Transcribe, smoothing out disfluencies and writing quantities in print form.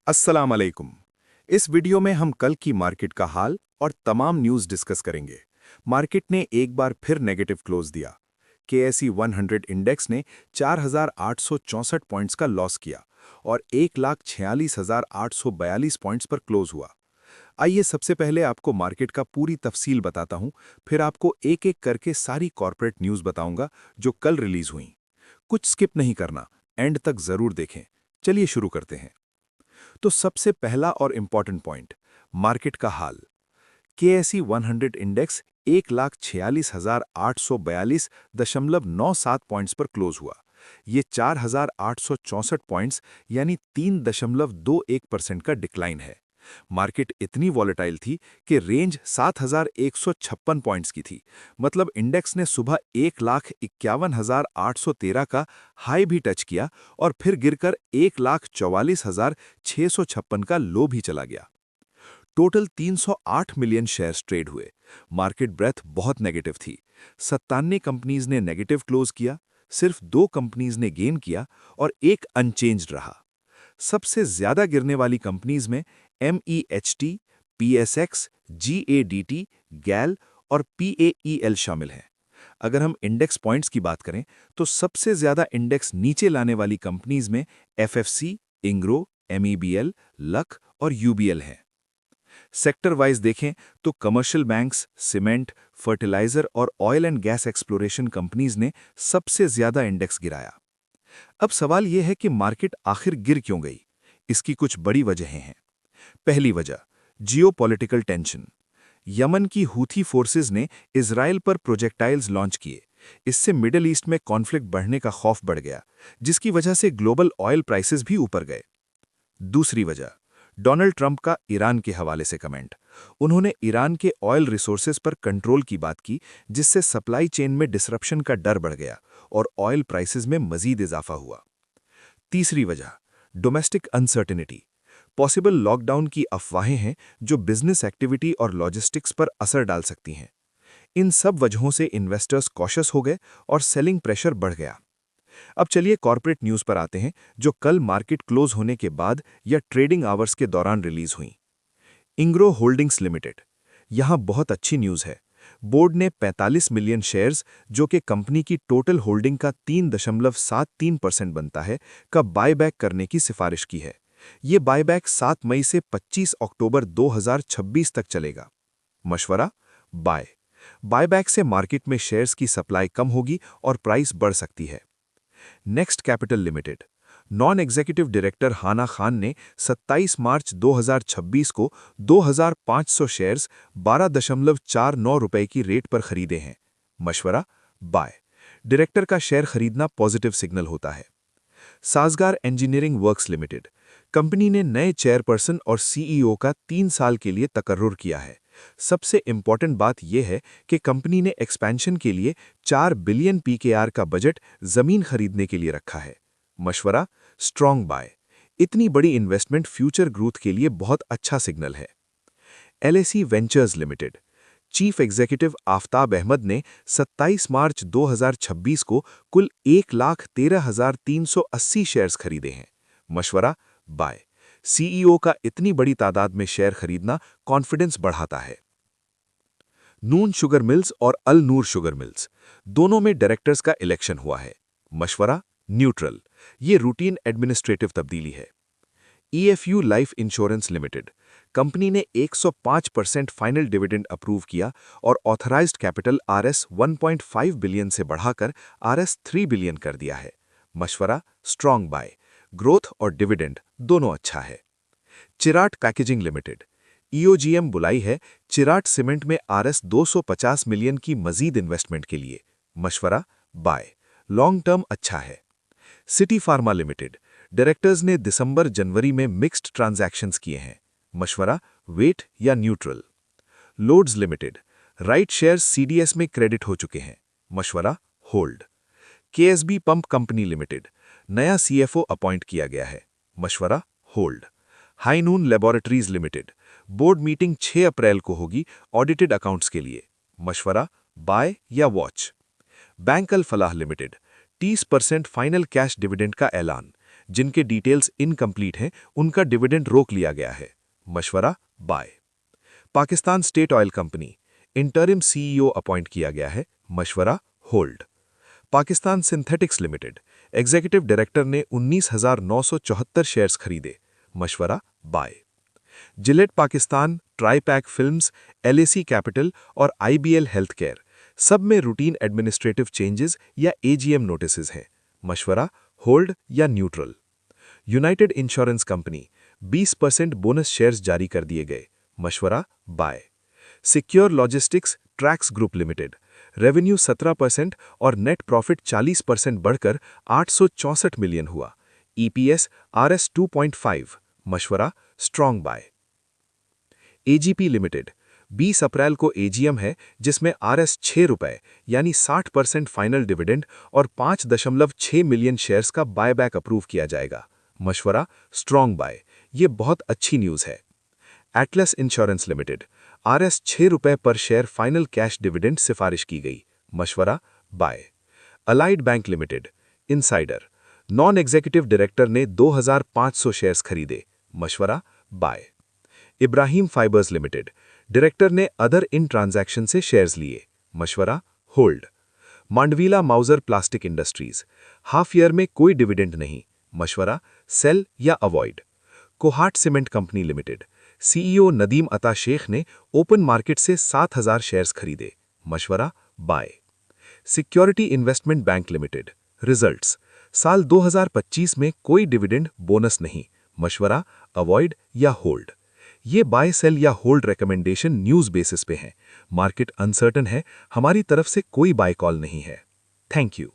अस्सलाम अलैकुम। इस वीडियो में हम कल की मार्केट का हाल और तमाम न्यूज़ डिस्कस करेंगे। मार्केट ने एक बार फिर नेगेटिव क्लोज दिया। केएसई 100 इंडेक्स ने 4,864 पॉइंट्स का लॉस किया और 1,46,842 पॉइंट्स पर क्लोज हुआ। आइए सबसे पहले आपको मार्केट का पूरी तफसील बताता हूं, फिर आपको एक-एक करके सारी कॉर्पोरेट न्यूज़ बताऊंगा जो कल रिलीज हुई। कुछ स्किप नहीं करना, एंड तक जरूर देखें। चलिए शुरू करते हैं। तो सबसे पहला और इम्पॉर्टेंट पॉइंट, मार्केट का हाल। केएसई 100 इंडेक्स 1,46,842.97 पॉइंट्स पर क्लोज हुआ। ये 4,864 पॉइंट्स यानी 3.21% का डिक्लाइन है। मार्केट इतनी वॉलेटाइल थी कि रेंज 7,156 पॉइंट्स की थी। मतलब इंडेक्स ने सुबह 1,51,813 का हाई भी टच किया और फिर गिरकर 1,44,656 का लो भी चला गया। टोटल 308 मिलियन शेयर्स ट्रेड हुए। मार्केट ब्रेथ बहुत नेगेटिव थी। 97 कंपनीज ने नेगेटिव क्लोज किया, सिर्फ 2 कंपनीज ने गेन किया और एक अनचेंज्ड रहा। सबसे ज्यादा गिरने वाली कंपनीज में MEHT, PSX, GADT, गैल और PAEL शामिल हैं। अगर हम इंडेक्स पॉइंट्स की बात करें तो सबसे ज्यादा इंडेक्स नीचे लाने वाली कंपनीज में FFC, इंग्रो, MEBL, लक और UBL हैं। सेक्टर वाइज देखें तो कमर्शियल बैंक्स, सीमेंट, फर्टिलाइजर और oil and gas exploration companies ने सबसे ज्यादा इंडेक्स गिराया। अब सवाल यह है कि मार्केट आखिर गिर क्यों गई? इसकी कुछ बड़ी वजहें हैं। पहली वजह, जियोपॉलिटिकल टेंशन। यमन की हूथी फोर्सेस ने इजराइल पर प्रोजेक्टाइल्स लॉन्च किए। इससे मिडिल ईस्ट में कॉन्फ्लिक्ट बढ़ने का खौफ बढ़ गया, जिसकी वजह से ग्लोबल ऑयल प्राइसेस भी ऊपर गए। दूसरी वजह, डोनाल्ड ट्रंप का ईरान के हवाले से कमेंट। उन्होंने ईरान के ऑयल रिसोर्सेज पर कंट्रोल की बात की, जिससे सप्लाई चेन में डिसरप्शन का डर बढ़ गया और ऑयल प्राइसेस में मजीद इजाफा हुआ। तीसरी वजह, डोमेस्टिक अनसर्टेनिटी। पॉसिबल लॉकडाउन की अफवाहें हैं जो बिजनेस एक्टिविटी और लॉजिस्टिक्स पर असर डाल सकती हैं। इन सब वजहों से इन्वेस्टर्स कॉशियस हो गए और सेलिंग प्रेशर बढ़ गया। अब चलिए कॉर्पोरेट न्यूज़ पर आते हैं जो कल मार्केट क्लोज होने के बाद या ट्रेडिंग आवर्स के दौरान रिलीज हुई। इंग्रो होल्डिंग्स लिमिटेड। यहां बहुत अच्छी न्यूज़ है। बोर्ड ने 45 मिलियन शेयर्स, जो कि कंपनी की टोटल होल्डिंग का 3.73% बनता है, का बायबैक करने की सिफारिश की है। ये बायबैक 7 मई से 25 अक्टूबर 2026 तक चलेगा। मशवरा, बाय। बायबैक से मार्केट में शेयर्स की सप्लाई कम होगी और प्राइस बढ़ सकती है। Next capital limited. Non executive director Hana Khan ने 27 मार्च 2026 को 2,500 शेयर्स 12.49 रुपए की रेट पर खरीदे हैं। मशवरा, बाय। डायरेक्टर का शेयर खरीदना पॉजिटिव सिग्नल होता है। साजगार इंजीनियरिंग वर्क्स लिमिटेड। कंपनी ने नए चेयरपर्सन और CEO का 3 साल के लिए तकर्रुर किया है। सबसे इंपॉर्टेंट बात यह है कि कंपनी ने एक्सपेंशन के लिए 4 बिलियन PKR का बजट जमीन खरीदने के लिए रखा है। मशवरा, स्ट्रॉन्ग बाय। इतनी बड़ी इन्वेस्टमेंट फ्यूचर ग्रोथ के लिए बहुत अच्छा सिग्नल है। LSE Ventures Limited. Chief executive Aftab Ahmad ने 27 मार्च 2026 को कुल 1,13,380 शेयर्स खरीदे हैं। मशवरा, बाय। CEO का इतनी बड़ी तादाद में शेयर खरीदना कॉन्फिडेंस बढ़ाता है। नून शुगर मिल्स और अल नूर शुगर मिल्स, दोनों में डायरेक्टर्स का इलेक्शन हुआ है। मशवरा, न्यूट्रल। ये रूटीन एडमिनिस्ट्रेटिव तब्दीली है। EFU life insurance limited. Company ने 105% फाइनल डिविडेंड अप्रूव किया और ऑथराइज्ड कैपिटल RS 1.5 बिलियन से बढ़ाकर RS 3 बिलियन कर दिया है। मशवरा, स्ट्रॉन्ग बाय। ग्रोथ और डिविडेंड दोनों अच्छा है। Cherat packaging limited. EOGM बुलाई है चिराट सीमेंट में RS 250 मिलियन की मजीद इन्वेस्टमेंट के लिए। मशवरा, बाय। लॉन्ग टर्म अच्छा है। City pharma limited. डायरेक्टर्स ने दिसंबर-जनवरी में मिक्स्ड ट्रांजैक्शंस किए हैं। मशवरा, वेट या neutral. Loads limited. Right shares CDS में क्रेडिट हो चुके हैं। मशवरा, hold. KSB pump company limited. नया CFO अपॉइंट किया गया है। मशवरा, hold. Highnoon laboratories limited. Board meeting 6 अप्रैल को होगी ऑडिटेड अकाउंट्स के लिए। मशवरा, बाय या watch. Bank Al Falah limited. 30% final cash dividend का ऐलान। जिनके डिटेल्स इनकम्प्लीट हैं उनका डिविडेंड रोक लिया गया है। मशवरा buy. Pakistan state oil company, interim CEO appoint किया गया है। मशवरा hold. Pakistan synthetics limited, executive director ने 19,974 शेयर्स खरीदे। मशवरा buy. Gillette Pakistan, Tripack films, LAC capital और आईबीएल हेल्थ केयर, सब में रूटीन एडमिनिस्ट्रेटिव चेंजेस या एजीएम नोटिसेस हैं। मशवरा होल्ड या neutral. United insurance company, 20% bonus shares जारी कर दिए गए। मशवरा buy. Secure logistics Trax group limited, revenue 17% और नेट प्रॉफिट 40% बढ़कर 864 मिलियन हुआ। EPS RS 2.5। मशवरा स्ट्रॉन्ग बाय। एजीपी लिमिटेड, 20 अप्रैल को एजीएम है जिसमें RS 6 रुपए यानी 60% फाइनल डिविडेंड और 5.6 मिलियन शेयर्स का बायबैक अप्रूव किया जाएगा। मशवरा स्ट्रॉन्ग बाय, ये बहुत अच्छी न्यूज़ है। एटलस इंश्योरेंस लिमिटेड, RS 6 रुपए पर शेयर फाइनल कैश डिविडेंड सिफारिश की गई। मशवरा buy. Allied bank limited, insider, non executive director ने 2,500 शेयर्स खरीदे। मशवरा buy. Ibrahim fibres limited, director ने अदर इन ट्रांजैक्शन से शेयर्स लिए। मशवरा hold. Mandviwalla Mauser plastic industries, half year में कोई डिविडेंड नहीं। मशवरा सेल या avoid. Kohat cement company limited, CEO Nadeem Ata Sheikh ने ओपन मार्केट से 7,000 शेयर्स खरीदे। मशवरा buy. Security Investment Bank Limited, results, साल 2025 में कोई डिविडेंड बोनस नहीं। मशवरा अवॉइड या होल्ड। ये बाय सेल या होल्ड रिकमेंडेशन न्यूज़ बेसिस पे हैं। मार्केट अनसर्टन है, हमारी तरफ से कोई बाय कॉल नहीं है। Thank you.